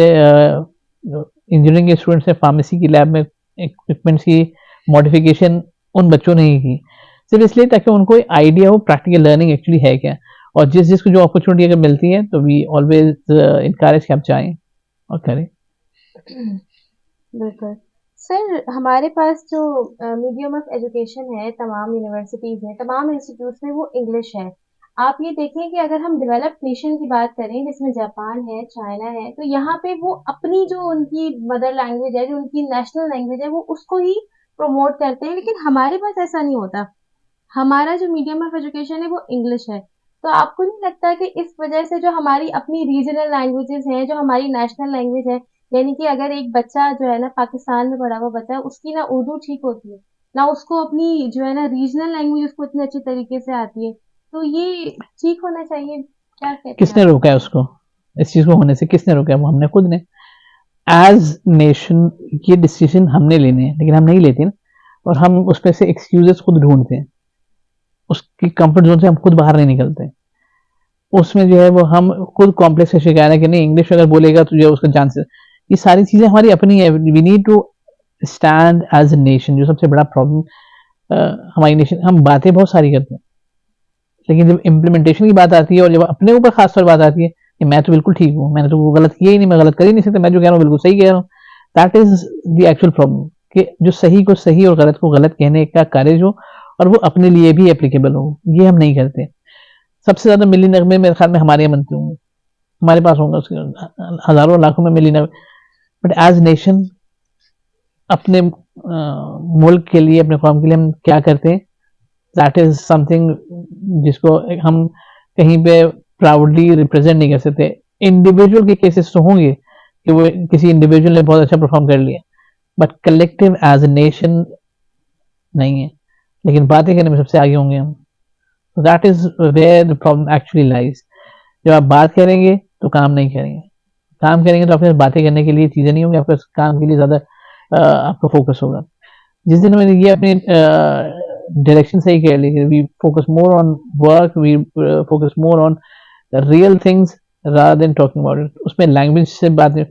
इंजीनियरिंग के स्टूडेंट्स ने फार्मेसी की लैब में इक्विपमेंट्स की मॉडिफिकेशन उन बच्चों ने ही की, सिर्फ इसलिए ताकि उनको आइडिया हो प्रैक्टिकल लर्निंग एक्चुअली है क्या। और जिसको जो अपॉर्चुनिटी अगर मिलती है तो वी ऑलवेज इनकरेज कि आप जाएं और करें। बिल्कुल। सर हमारे पास जो मीडियम ऑफ एजुकेशन है तमाम यूनिवर्सिटीज में, तमाम इंस्टीट्यूट्स में, वो इंग्लिश है। आप ये देखें कि अगर हम डेवलप्ड नेशन की बात करें जिसमें जापान है, चाइना है, तो यहाँ पे वो अपनी जो उनकी मदर लैंग्वेज है, जो उनकी नेशनल लैंग्वेज है, वो उसको ही प्रमोट करते हैं, लेकिन हमारे पास ऐसा नहीं होता। हमारा जो मीडियम ऑफ एजुकेशन है वो इंग्लिश है। तो आपको नहीं लगता कि इस वजह से जो हमारी अपनी रीजनल लैंग्वेजेस हैं, जो हमारी नेशनल लैंग्वेज है, यानी कि अगर एक बच्चा जो है ना पाकिस्तान में पढ़ा हुआ बच्चा है, उसकी ना उर्दू ठीक होती है, ना उसको अपनी जो है ना रीजनल लैंग्वेज उसको इतने अच्छी तरीके से आती है, तो ये ठीक होना चाहिए? क्या कहते हैं किसने आप? रोका है उसको? इस चीज को होने से किसने रोका है? वो हमने खुद ने। एज नेशन ये डिसीजन हमने लेने हैं, लेकिन हम नहीं लेते ना, और हम उसमें से एक्सक्यूजेस खुद ढूंढते हैं, उसकी कंफर्ट जोन से हम खुद बाहर नहीं निकलते। उसमें जो है वो हम खुद कॉम्प्लेक्स का शिकार है कि नहीं इंग्लिश अगर बोलेगा तो जो है उसका चांसेस, ये सारी चीजें हमारी अपनी है। We need to stand as a nation. जो सबसे बड़ा प्रॉब्लम हमारी नेशन, हम बातें बहुत सारी करते हैं, लेकिन जब इम्प्लीमेंटेशन की बात आती है और जब अपने ऊपर खासतौर बात आती है कि मैं तो बिल्कुल ठीक हूँ, मैंने तो गलत किया ही नहीं, मैं गलत कर ही नहीं सकता, मैं जो कह रहा हूँ बिल्कुल सही कह रहा हूँ, that is the actual problem. कि जो सही को सही और गलत को गलत कहने का करेज हो और वो अपने लिए भी एप्लीकेबल हो, ये हम नहीं करते। सबसे ज्यादा मिली नगमे मेरे ख्याल में हमारे यहाँ बनते होंगे, हमारे पास होंगे उसके हजारों लाखों में मिली नगमे, बट एज नेशन अपने मुल्क के लिए, अपने कौम के लिए हम क्या करते हैं, दैट इज समथिंग जिसको हम कहीं पे प्राउडली रिप्रेजेंट नहीं कर सकते। इंडिविजुअल के केसेस तो होंगे कि वो किसी इंडिविजुअल ने बहुत अच्छा परफॉर्म कर लिया, but collective as a nation नहीं है। लेकिन बातें करने में सबसे आगे होंगे हम। तो that is where the problem actually lies. जब आप बात करेंगे तो काम नहीं करेंगे, काम करेंगे तो आपके पास बातें करने के लिए चीजें नहीं होंगी, आपके पास काम के लिए ज्यादा आपका फोकस होगा। जिस दिन मैंने ये अपनी डायरेक्शन सही कर ली, we focus more on work, we focus more on real things rather than talking about it. उसमें लैंग्वेज से बातें,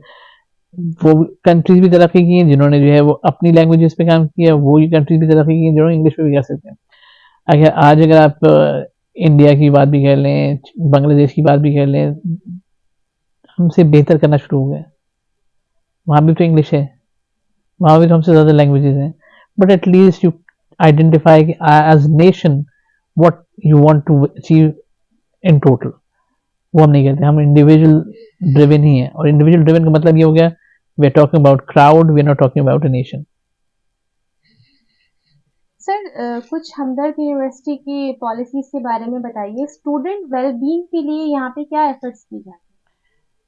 वो कंट्रीज भी तरक्की की हैं जिन्होंने जो है वो अपनी लैंग्वेजेस पे काम किया, वो ही कंट्रीज भी तरक्की की हैं जिन्होंने इंग्लिश पे भी कर सकते हैं। अगर आप इंडिया की बात भी कर लें, बांग्लादेश की बात भी कर लें, हमसे बेहतर करना शुरू हो गए। वहाँ भी तो इंग्लिश है, वहाँ भी तो हमसे ज़्यादा लैंग्वेजेस हैं, but at least you identify as nation what you want to achieve in total. वो हम नहीं करते, हम इंडिविजुअल ड्रिवन ही है। और इंडिविजुअल ड्रिवन का मतलब ये हो गया, we are talking about crowd, we are not talking about a nation. Sir कुछ हमदर्द यूनिवर्सिटी की पॉलिसीज के बारे में बताइए, स्टूडेंट वेलबींग के लिए यहाँ पे क्या एफर्ट्स की जाती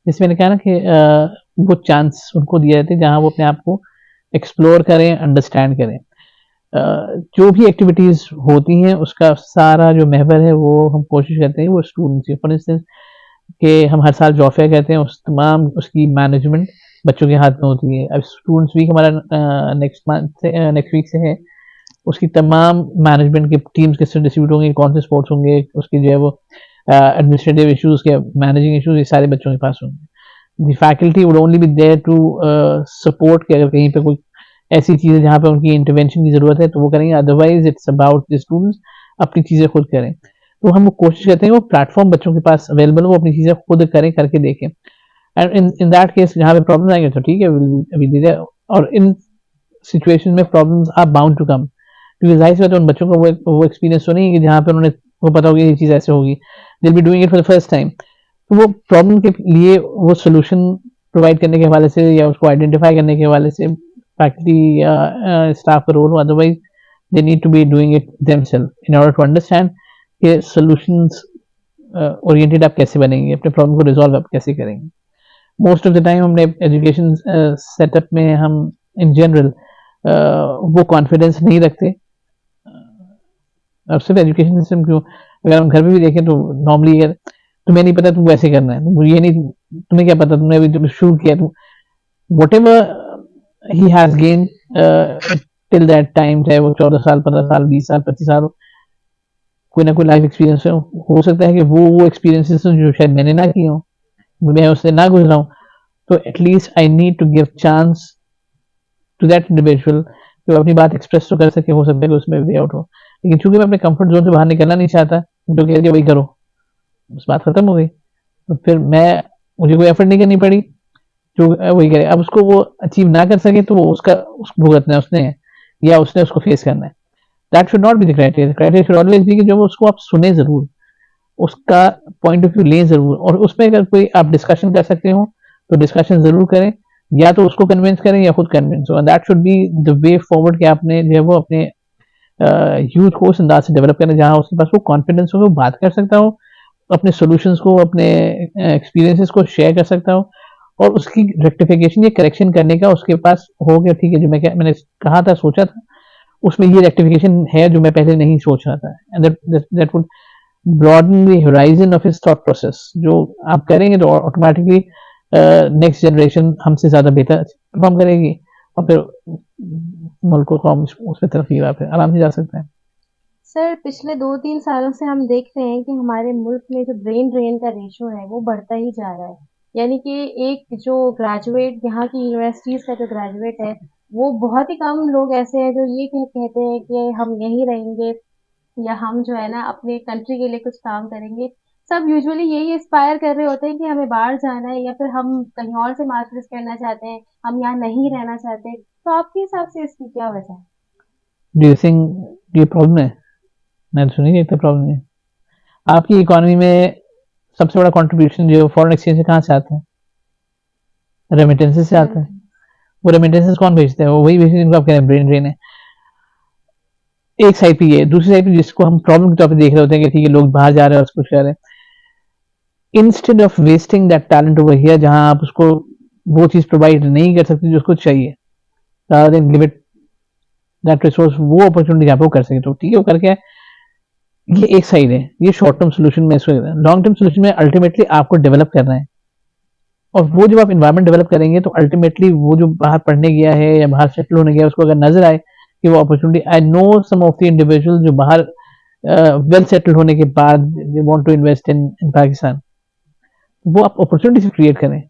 जैसे मैंने कहा ना कि वो चांस उनको दिया जाते हैं जहाँ वो अपने आप को एक्सप्लोर करें, अंडरस्टैंड करें। जो भी एक्टिविटीज़ होती हैं उसका सारा जो महवर है वो हम कोशिश करते हैं वो स्टूडेंट्स की। फॉर इंस्टेंस कि हम हर साल जॉब फेयर कहते हैं, उस तमाम उसकी मैनेजमेंट बच्चों के हाथ में होती है। अब स्टूडेंट्स वीक हमारा नेक्स्ट वीक से है, उसकी तमाम मैनेजमेंट की टीम्स किस तरह डिस्ट्रीब्यूट होंगे, कौन से स्पोर्ट्स होंगे, उसकी जो है वो एडमिनिस्ट्रेटिव इश्यूज के मैनेजिंग इश्यूज, ये सारे बच्चों के पास होंगे। The faculty would only be there to support कि अगर कहीं पे कोई ऐसी चीज़ें जहाँ पे उनकी इंटरवेंशन की ज़रूरत है तो वो करेंगे, otherwise it's about the students अपनी चीज़ें खुद करें। तो हम कोशिश करते हैं वो प्लेटफॉर्म बच्चों के पास अवेलेबल, वो अपनी चीज़ें खुद करें, करके देखें। एंड इन दैट केस जहाँ पे प्रॉब्लम आएंगे तो ठीक है, और इन सिचुएशन में problems are bound to come, क्योंकि जाहिर सी बात है उन बच्चों को वो एक्सपीरियंस तो नहीं है कि जहाँ पे उन्होंने वो पता होगी ये चीज़ ऐसे होगी, they will be doing it for the first time. तो वो प्रॉब्लम के लिए वो सोल्यूशन प्रोवाइड करने के हवाले से या उसको आइडेंटिफाई करने के हवाले से फैकल्टी या स्टाफ का रोल हो, otherwise they need to be doing it themselves in order to understand कि सोल्यूशंस ओरिएंटेड आप कैसे बनेंगे, अपने प्रॉब्लम को रिजॉल्व आप कैसे करेंगे। मोस्ट ऑफ द टाइम हमने एजुकेशन सेटअप में हम इन जनरल वो कॉन्फिडेंस नहीं रखते। अब सिर्फ एजुकेशन सिस्टम क्यों, अगर हम घर पे भी देखें तो नॉर्मली अगर तुम्हें नहीं पता तुम वैसे करना है, ये नहीं तुम्हें क्या पता, तुमने अभी शुरू किया, तुम what ever he has gain till that time, चाहे वो 14 साल, 15 साल, 20 साल, 25 साल हो, कोई ना कोई लाइफ एक्सपीरियंस हो सकता है कि वो एक्सपीरियंसेस जो शायद मैंने ना किए हो, मैं उससे ना गुजरा हूँ, तो at least I need to give chance to that individual कि वो अपनी बात एक्सप्रेस तो कर सके, हो सकता है कि उसमें वे आउट हो। लेकिन चूंकि मैं अपने कंफर्ट जोन से बाहर निकलना नहीं चाहता, तो कह दिया वही करो, बस बात खत्म हो गई। तो फिर मुझे कोई एफर्ट नहीं करनी पड़ी, जो वही करे। अब उसको वो अचीव ना कर सके तो वो उसको भुगतना है उसने, या उसने उसको फेस करना है। That should not be the criteria. Criteria should always be कि जो उसको आप सुने जरूर, उसका पॉइंट ऑफ व्यू लें जरूर, और उसमें अगर कोई आप डिस्कशन कर सकते हो तो डिस्कशन जरूर करें, या तो उसको कन्विंस करें या खुद कन्विंस हो। That should be the way forward कि आपने जो है वो अपने यूथ को उस अंदाज से डेवलप करना जहाँ उसके पास वो कॉन्फिडेंस हो, वो बात कर सकता हो, अपने सॉल्यूशंस को, अपने एक्सपीरियंसेस को शेयर कर सकता हो, और उसकी रेक्टिफिकेशन या करेक्शन करने का उसके पास हो गया, ठीक है जो मैंने कहा था, सोचा था, उसमें ये रेक्टिफिकेशन है जो मैं पहले नहीं सोच रहा था, and that would broaden the horizon of his thought process. जो आप करेंगे तो ऑटोमेटिकली नेक्स्ट जनरेशन हमसे ज़्यादा बेहतर परफॉर्म करेगी, और फिर मुल्क को कौम उसमें तरक्की पे आराम से जा सकते हैं। सर पिछले 2-3 सालों से हम देख रहे हैं कि हमारे मुल्क में जो ब्रेन ड्रेन का रेशो है वो बढ़ता ही जा रहा है। यानी कि एक जो ग्रेजुएट, यहाँ की यूनिवर्सिटीज का जो ग्रेजुएट है, वो बहुत ही कम लोग ऐसे हैं जो ये कहते हैं कि हम यहीं रहेंगे या हम जो है ना अपने कंट्री के लिए कुछ काम करेंगे। सब यूजुअली यही एस्पायर कर रहे होते हैं कि हमें बाहर जाना है, या फिर हम कहीं और से मास्टर्स करना चाहते हैं, हम यहाँ नहीं रहना चाहते। तो आपके हिसाब से इसकी क्या वजह है? डू यू थिंक ये प्रॉब्लम है? मैं तो सुनी इतना प्रॉब्लम है। आपकी इकोनॉमी में सबसे बड़ा कंट्रीब्यूशन जो फॉरेन एक्सचेंज से कहाँ से आता है? रेमिटेंसेस से आता है। वो रेमिटेंसेस कौन भेजता है? वो वही भेजते हैं जिनको आप कह रहे हैं ब्रेन ड्रेन है। एक साइड पे ये, दूसरी साइड पे जिसको हम प्रॉब्लम के तौर पे देख रहे होते हैं कि ठीक है लोग बाहर जा रहे हैं और कुछ कर रहे हैं, instead of wasting that talent over here, जहां आप उसको वो चीज प्रोवाइड नहीं कर सकते जो उसको चाहिए, rather than give it that resource, वो अपॉर्चुनिटी जहाँ पे वो कर सके, तो ठीक है वो करके आए। ये एक साइड है, ये शॉर्ट टर्म सोल्यूशन में इसको। लॉन्ग टर्म सोल्यूशन में अल्टीमेटली आपको डेवलप करना है, और वो जब आप इन्वायरमेंट डेवलप करेंगे तो अल्टीमेटली वो जो बाहर पढ़ने गया है या बाहर सेटल होने गया, उसको अगर नजर आए कि वो opportunity, I know some of the individual जो बाहर वेल सेटल होने के बाद they want to invest in Pakistan, वो आप अपॉर्चुनिटी क्रिएट करें,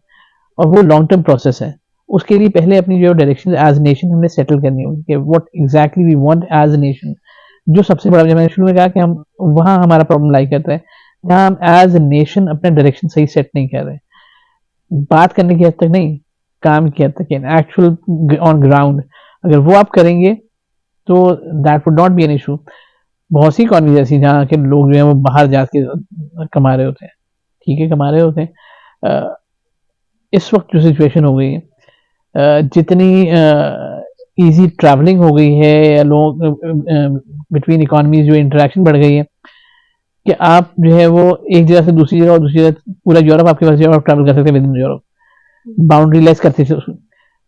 और वो लॉन्ग टर्म प्रोसेस है। उसके लिए पहले अपनी जो डायरेक्शन एज नेशन हमने सेटल करनी होगी कि what exactly we want as nation. जो सबसे बड़ा, जब मैंने शुरू में कहा कि हम वहां हमारा प्रॉब्लम लाई करता है, जहां हम एज नेशन अपना डायरेक्शन सही सेट नहीं कर रहे, बात करने की हद तक नहीं, काम की हद तक, एक्चुअल ऑन ग्राउंड अगर वो आप करेंगे तो that would not be an issue. बहुत सी इकॉनमीज ऐसी जहाँ के लोग जो है वो बाहर जाके कमा रहे होते हैं, ठीक है कमा रहे होते हैं। इस वक्त जो सिचुएशन हो गई है, जितनी इजी ट्रैवलिंग हो गई है, या लोग बिटवीन इकोनॉमीज जो इंटरेक्शन बढ़ गई है, कि आप जो है वो एक जगह से दूसरी जगह, और दूसरी जगह पूरा यूरोप आपके पास, आप ट्रैवल कर सकते हैं within Europe, boundary less करते थे।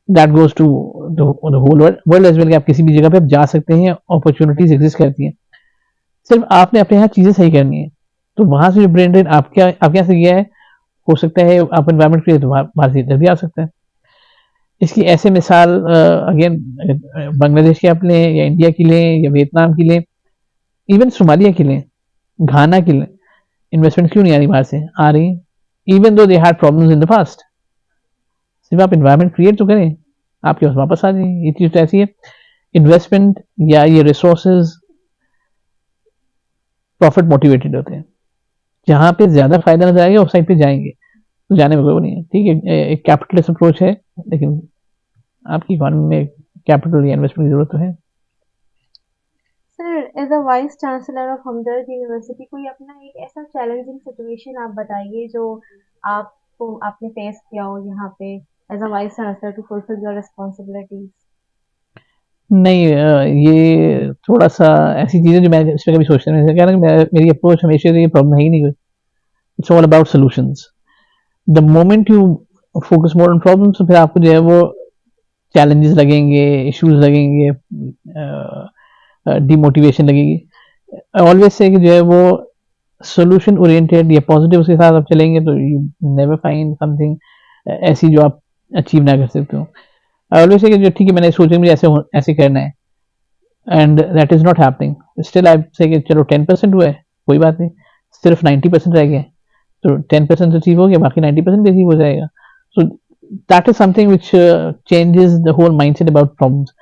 That goes to the whole world as well, कि आप किसी भी जगह पे आप जा सकते हैं, अपॉर्चुनिटीज एग्जिस्ट करती हैं, सिर्फ आपने अपने यहाँ चीजें सही करनी है। तो वहां से जो ब्रेन ड्रेन आपके यहाँ से गया है, हो सकता है आप एनवायरमेंट के लिए तो बाहर से इधर भी आ सकते हैं। इसकी ऐसे मिसाल अगेन बांग्लादेश की आप लें, या इंडिया की लें, या वियतनाम की लें, इवन सोमालिया की लें, घाना की लें, इन्वेस्टमेंट क्यों नहीं आ रही बाहर से? आ रही, even though they had problems in the past. सिर्फ आप इन्वायरमेंट क्रिएट तो करें, आपके पास वापस आ जाए। ये चीज तो ऐसी है, इन्वेस्टमेंट या ये रिसोर्सेज प्रॉफिट मोटिवेटेड होते हैं, जहां पे ज्यादा फायदा नजर आएगा उस साइड पे जाएंगे, तो जाने में कोई नहीं है। ठीक है, एक कैपिटलिस्ट अप्रोच है, लेकिन आपकी इकोनॉमी में कैपिटल या इन्वेस्टमेंट की जरूरत तो है। Sir, as a vice chancellor of Hamdard university, कोई अपना एक ऐसा चैलेंजिंग सिचुएशन आप बताइए जो आपने फेस किया हो यहाँ पे as a vice chancellor to fulfil your responsibilities. नहीं, ये थोड़ा सा ऐसी चीजें जो मैं इस पर कभी सोचता नहीं, कह रहा मेरी अप्रोच हमेशा ये प्रॉब्लम है ही नहीं, it's all about solutions. The moment you focus more on problems, तो फिर आपको जो है वो चैलेंजेस लगेंगे, इश्यूज लगेंगे, डिमोटिवेशन लगेगी। ऑलवेज से कि जो है वो सोल्यूशन ओरिएंटेड या पॉजिटिव के साथ आप चलेंगे तो यू नेवर फाइंड समथिंग ऐसी जो आप अचीव ना कर सकते हो। ऑलवेज से कि जो ठीक है मैंने सोचा मुझे ऐसे ऐसे करना है, and that is not happening, still I से कि चलो 10% हुआ है, कोई बात नहीं, सिर्फ 90% रह गया, तो 10% अचीव हो गया, बाकी 90% भी अचीव हो जाएगा। So that is something which changes the whole mindset about problems.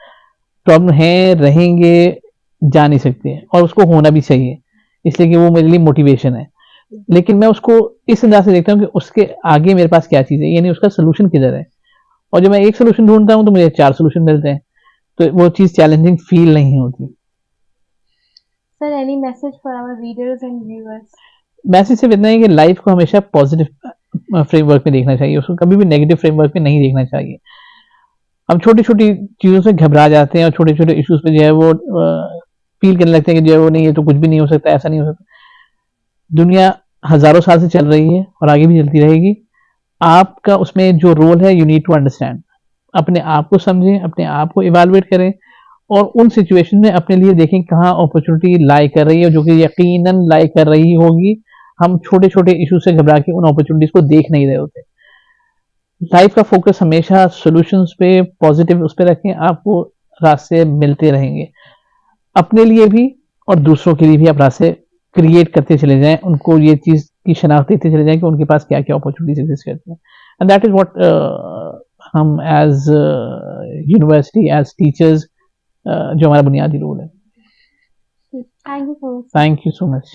Problem है, रहेंगे, जा नहीं सकते, और उसको होना भी चाहिए, इसलिए कि वो मेरे लिए मोटिवेशन है। लेकिन मैं उसको इस अंदाज से देखता हूँ कि उसके आगे मेरे पास क्या चीज़ है, यानी उसका सोल्यूशन किधर है। और जब मैं एक सोल्यूशन ढूंढता हूँ तो मुझे 4 सोल्यूशन मिलते हैं, तो वो चीज़ चैलेंजिंग फील नहीं होती। Sir, any message for our readers and viewers? Message सिर्फ इतना है कि लाइफ को हमेशा पॉजिटिव फ्रेमवर्क में देखना चाहिए, उसको कभी भी नेगेटिव फ्रेमवर्क में नहीं देखना चाहिए। हम छोटी छोटी चीज़ों से घबरा जाते हैं, और छोटे छोटे इश्यूज पे जो है वो फील करने लगते हैं कि जो है वो नहीं, ये तो कुछ भी नहीं हो सकता, ऐसा नहीं हो सकता। दुनिया हजारों साल से चल रही है और आगे भी चलती रहेगी। आपका उसमें जो रोल है, यू नीड टू अंडरस्टैंड, अपने आप को समझें, अपने आप को इवेलुएट करें, और उन सिचुएशन में अपने लिए देखें कहाँ अपॉर्चुनिटी लाई कर रही है, जो कि यकीनन लाई कर रही होगी। हम छोटे छोटे इशू से घबरा के उन अपॉर्चुनिटीज को देख नहीं रहे होते। लाइफ का फोकस हमेशा सॉल्यूशंस पे, पॉजिटिव उस पर रखें, आपको रास्ते मिलते रहेंगे, अपने लिए भी और दूसरों के लिए भी। आप रास्ते क्रिएट करते चले जाएं, उनको ये चीज़ की शनाख्त देते चले जाएं कि उनके पास क्या क्या अपॉर्चुनिटीज एग्जिस्ट करती हैं। एंड दैट इज व्हाट हम एज यूनिवर्सिटी, एज टीचर्स, जो हमारा बुनियादी रोल है। Thank you so much. Thank you so much.